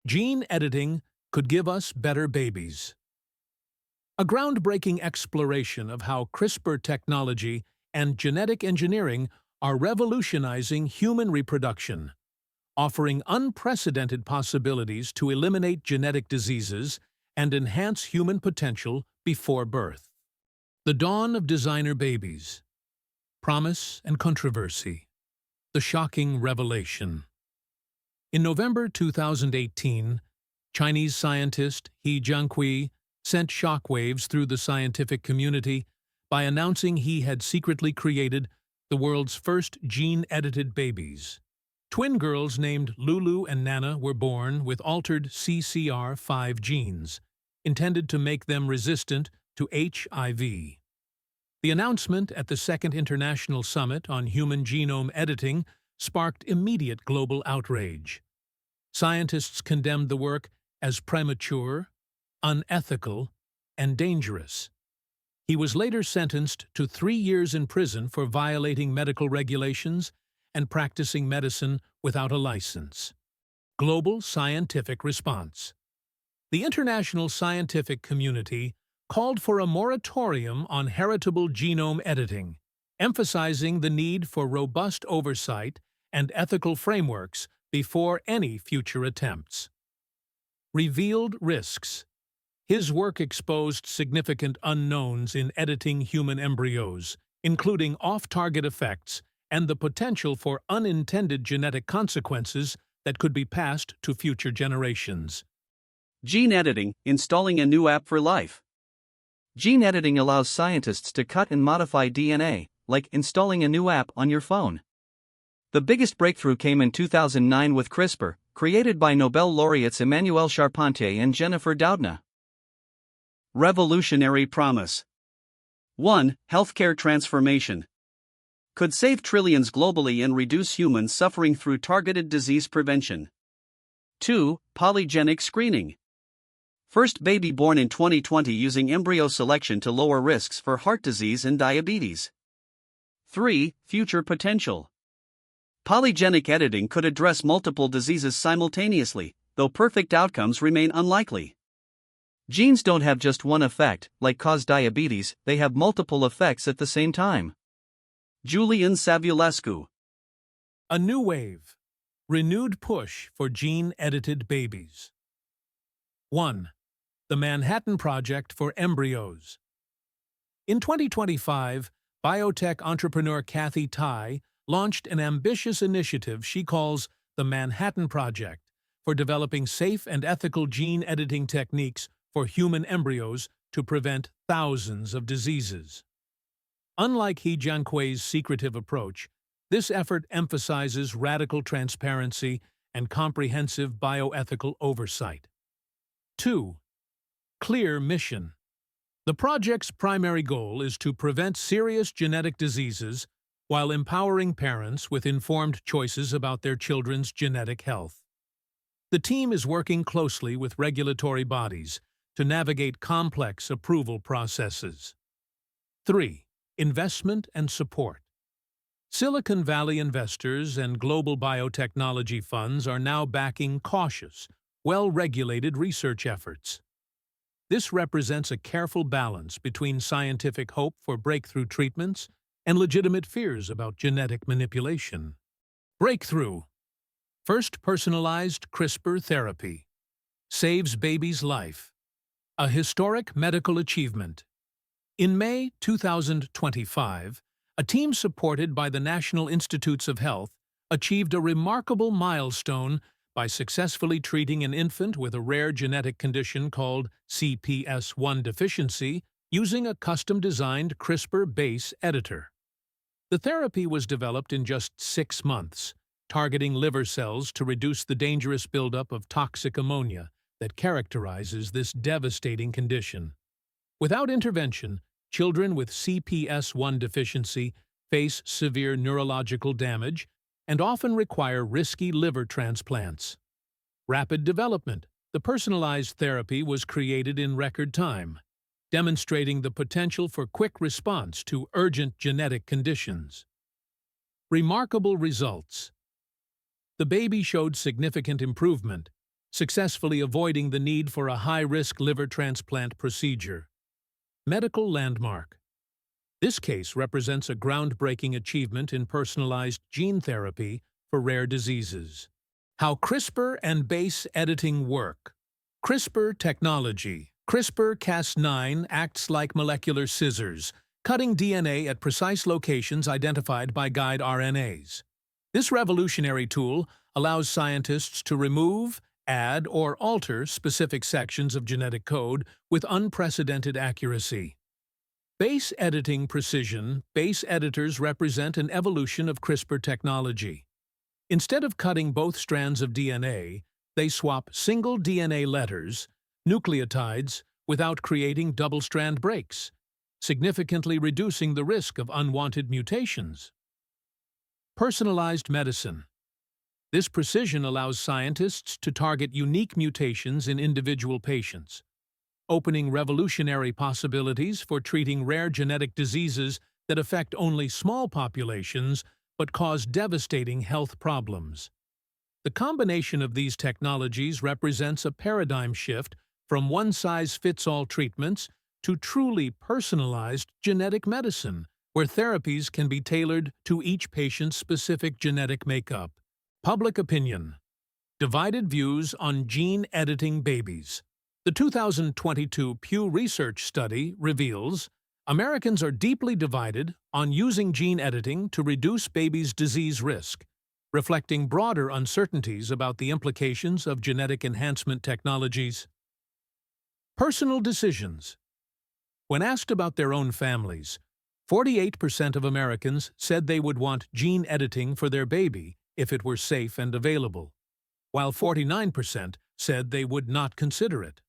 Gene editing could give us better babies. A groundbreaking exploration of how CRISPR technology and genetic engineering are revolutionizing human reproduction, offering unprecedented possibilities to eliminate genetic diseases and enhance human potential before birth. The dawn of designer babies. Promise and controversy. The shocking revelation. In November 2018, Chinese scientist He Jiankui sent shockwaves through the scientific community by announcing he had secretly created the world's first gene-edited babies. Twin girls named Lulu and Nana were born with altered CCR5 genes, intended to make them resistant to HIV. The announcement at the Second International Summit on Human Genome Editing sparked immediate global outrage. Scientists condemned the work as premature, unethical, and dangerous. He was later sentenced to 3 years in prison for violating medical regulations and practicing medicine without a license. Global scientific response. The international scientific community called for a moratorium on heritable genome editing, emphasizing the need for robust oversight and ethical frameworks before any future attempts. Revealed risks. His work exposed significant unknowns in editing human embryos, including off-target effects and the potential for unintended genetic consequences that could be passed to future generations. Gene editing, installing a new app for life. Gene editing allows scientists to cut and modify DNA, like installing a new app on your phone. The biggest breakthrough came in 2009 with CRISPR, created by Nobel laureates Emmanuelle Charpentier and Jennifer Doudna. Revolutionary promise. 1. Healthcare transformation. Could save trillions globally and reduce human suffering through targeted disease prevention. 2. Polygenic screening. First baby born in 2020 using embryo selection to lower risks for heart disease and diabetes. 3. Future potential. Polygenic editing could address multiple diseases simultaneously, though perfect outcomes remain unlikely. Genes don't have just one effect, like cause diabetes, they have multiple effects at the same time. Julian Savulescu. A new wave. Renewed push for gene-edited babies. 1. The Manhattan Project for Embryos. In 2025, biotech entrepreneur Kathy Tai launched an ambitious initiative she calls the Manhattan Project for developing safe and ethical gene editing techniques for human embryos to prevent thousands of diseases. Unlike He Jiankui's secretive approach, this effort emphasizes radical transparency and comprehensive bioethical oversight. 2. Clear mission. The project's primary goal is to prevent serious genetic diseases while empowering parents with informed choices about their children's genetic health. The team is working closely with regulatory bodies to navigate complex approval processes. 3. Investment and support. Silicon Valley investors and global biotechnology funds are now backing cautious, well-regulated research efforts. This represents a careful balance between scientific hope for breakthrough treatments and legitimate fears about genetic manipulation. Breakthrough. First personalized CRISPR therapy. Saves baby's life. A historic medical achievement. In May 2025, a team supported by the National Institutes of Health achieved a remarkable milestone by successfully treating an infant with a rare genetic condition called CPS1 deficiency using a custom-designed CRISPR base editor. The therapy was developed in just 6 months, targeting liver cells to reduce the dangerous buildup of toxic ammonia that characterizes this devastating condition. Without intervention, children with CPS1 deficiency face severe neurological damage and often require risky liver transplants. Rapid development. The personalized therapy was created in record time, demonstrating the potential for quick response to urgent genetic conditions. Remarkable results. The baby showed significant improvement, successfully avoiding the need for a high-risk liver transplant procedure. Medical landmark. This case represents a groundbreaking achievement in personalized gene therapy for rare diseases. How CRISPR and base editing work. CRISPR technology. CRISPR-Cas9 acts like molecular scissors, cutting DNA at precise locations identified by guide RNAs. This revolutionary tool allows scientists to remove, add, or alter specific sections of genetic code with unprecedented accuracy. Base editing precision. Base editors represent an evolution of CRISPR technology. Instead of cutting both strands of DNA, they swap single DNA letters, nucleotides, without creating double-strand breaks, significantly reducing the risk of unwanted mutations. Personalized medicine. This precision allows scientists to target unique mutations in individual patients, opening revolutionary possibilities for treating rare genetic diseases that affect only small populations but cause devastating health problems. The combination of these technologies represents a paradigm shift from one-size-fits-all treatments to truly personalized genetic medicine, where therapies can be tailored to each patient's specific genetic makeup. Public opinion. Divided views on gene editing babies. The 2022 Pew Research study reveals Americans are deeply divided on using gene editing to reduce babies' disease risk, reflecting broader uncertainties about the implications of genetic enhancement technologies. Personal decisions. When asked about their own families, 48% of Americans said they would want gene editing for their baby if it were safe and available, while 49% said they would not consider it.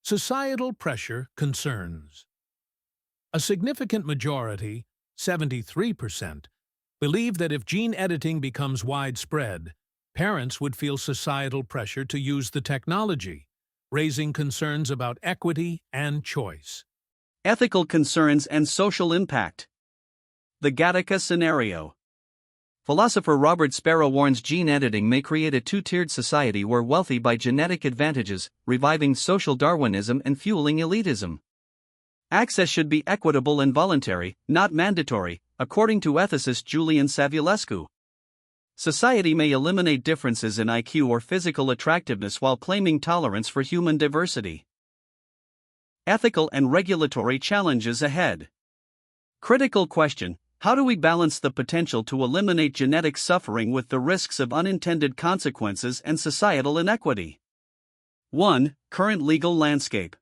Societal pressure concerns. A significant majority, 73%, believe that if gene editing becomes widespread, parents would feel societal pressure to use the technology, raising concerns about equity and choice. Ethical concerns and social impact. The Gattaca scenario. Philosopher Robert Sparrow warns gene editing may create a two-tiered society where wealthy buy genetic advantages, reviving social Darwinism and fueling elitism. Access should be equitable and voluntary, not mandatory, according to ethicist Julian Savulescu. Society may eliminate differences in IQ or physical attractiveness while claiming tolerance for human diversity. Ethical and regulatory challenges ahead. Critical question: how do we balance the potential to eliminate genetic suffering with the risks of unintended consequences and societal inequity? 1. Current legal landscape.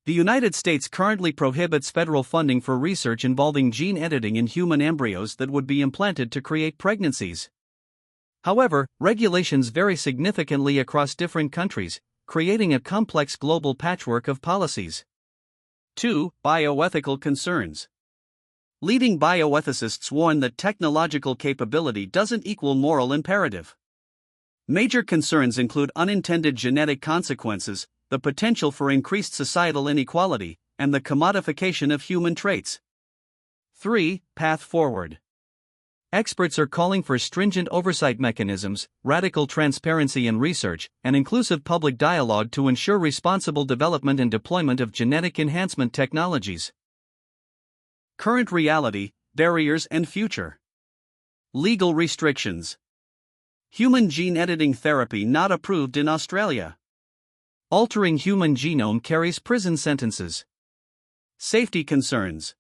The United States currently prohibits federal funding for research involving gene editing in human embryos that would be implanted to create pregnancies. However, regulations vary significantly across different countries, creating a complex global patchwork of policies. 2. Bioethical concerns. Leading bioethicists warn that technological capability doesn't equal moral imperative. Major concerns include unintended genetic consequences, the potential for increased societal inequality, and the commodification of human traits. 3. Path forward. Experts are calling for stringent oversight mechanisms, radical transparency in research, and inclusive public dialogue to ensure responsible development and deployment of genetic enhancement technologies. Current reality, barriers and future. Legal restrictions. Human gene editing therapy not approved in Australia. Altering human genome carries prison sentences. Safety concerns.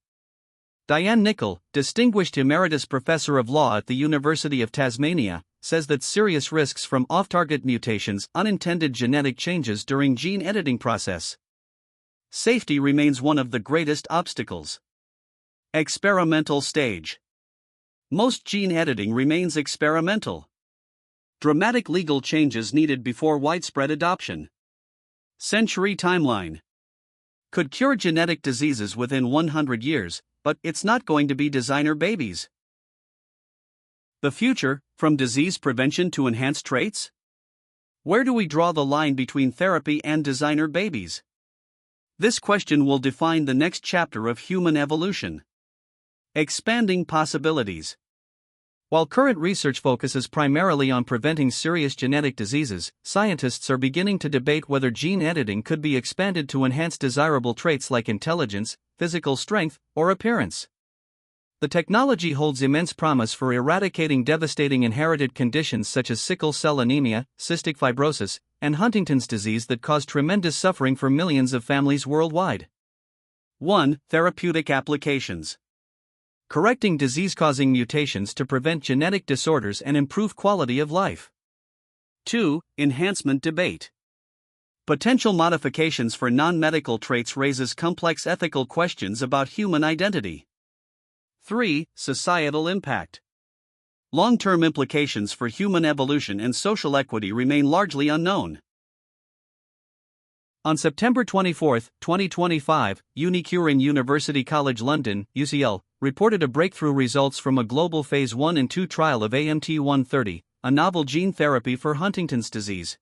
Diane Nicol, Distinguished Emeritus Professor of Law at the University of Tasmania, says that serious risks from off-target mutations, unintended genetic changes during gene editing process. Safety remains one of the greatest obstacles. Experimental stage. Most gene editing remains experimental. Dramatic legal changes needed before widespread adoption. Century timeline. Could cure genetic diseases within 100 years, but it's not going to be designer babies. The future, from disease prevention to enhanced traits? Where do we draw the line between therapy and designer babies? This question will define the next chapter of human evolution. Expanding possibilities. While current research focuses primarily on preventing serious genetic diseases, scientists are beginning to debate whether gene editing could be expanded to enhance desirable traits like intelligence, physical strength, or appearance. The technology holds immense promise for eradicating devastating inherited conditions such as sickle cell anemia, cystic fibrosis, and Huntington's disease that cause tremendous suffering for millions of families worldwide. 1. Therapeutic applications. Correcting disease-causing mutations to prevent genetic disorders and improve quality of life. 2. Enhancement debate. Potential modifications for non-medical traits raises complex ethical questions about human identity. 3. Societal impact. Long-term implications for human evolution and social equity remain largely unknown. On September 24, 2025, Unicuring University College London, UCL, reported a breakthrough results from a global Phase 1 and 2 trial of AMT-130, a novel gene therapy for Huntington's disease.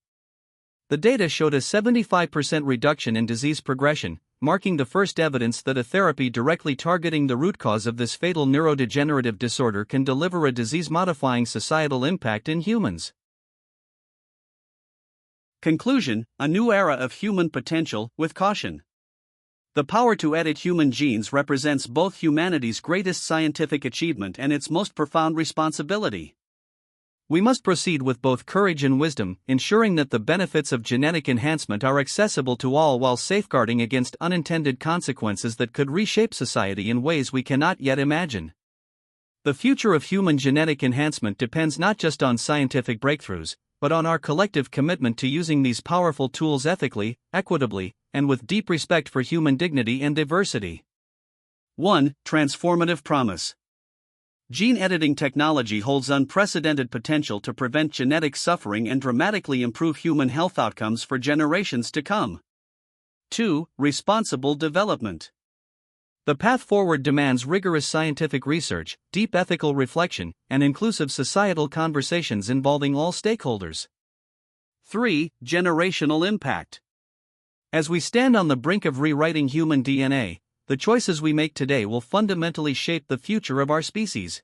The data showed a 75% reduction in disease progression, marking the first evidence that a therapy directly targeting the root cause of this fatal neurodegenerative disorder can deliver a disease-modifying societal impact in humans. Conclusion: a new era of human potential, with caution. The power to edit human genes represents both humanity's greatest scientific achievement and its most profound responsibility. We must proceed with both courage and wisdom, ensuring that the benefits of genetic enhancement are accessible to all while safeguarding against unintended consequences that could reshape society in ways we cannot yet imagine. The future of human genetic enhancement depends not just on scientific breakthroughs, but on our collective commitment to using these powerful tools ethically, equitably, and with deep respect for human dignity and diversity. 1. Transformative promise. Gene editing technology holds unprecedented potential to prevent genetic suffering and dramatically improve human health outcomes for generations to come. 2. Responsible development. The path forward demands rigorous scientific research, deep ethical reflection, and inclusive societal conversations involving all stakeholders. 3. Generational impact. As we stand on the brink of rewriting human DNA, the choices we make today will fundamentally shape the future of our species.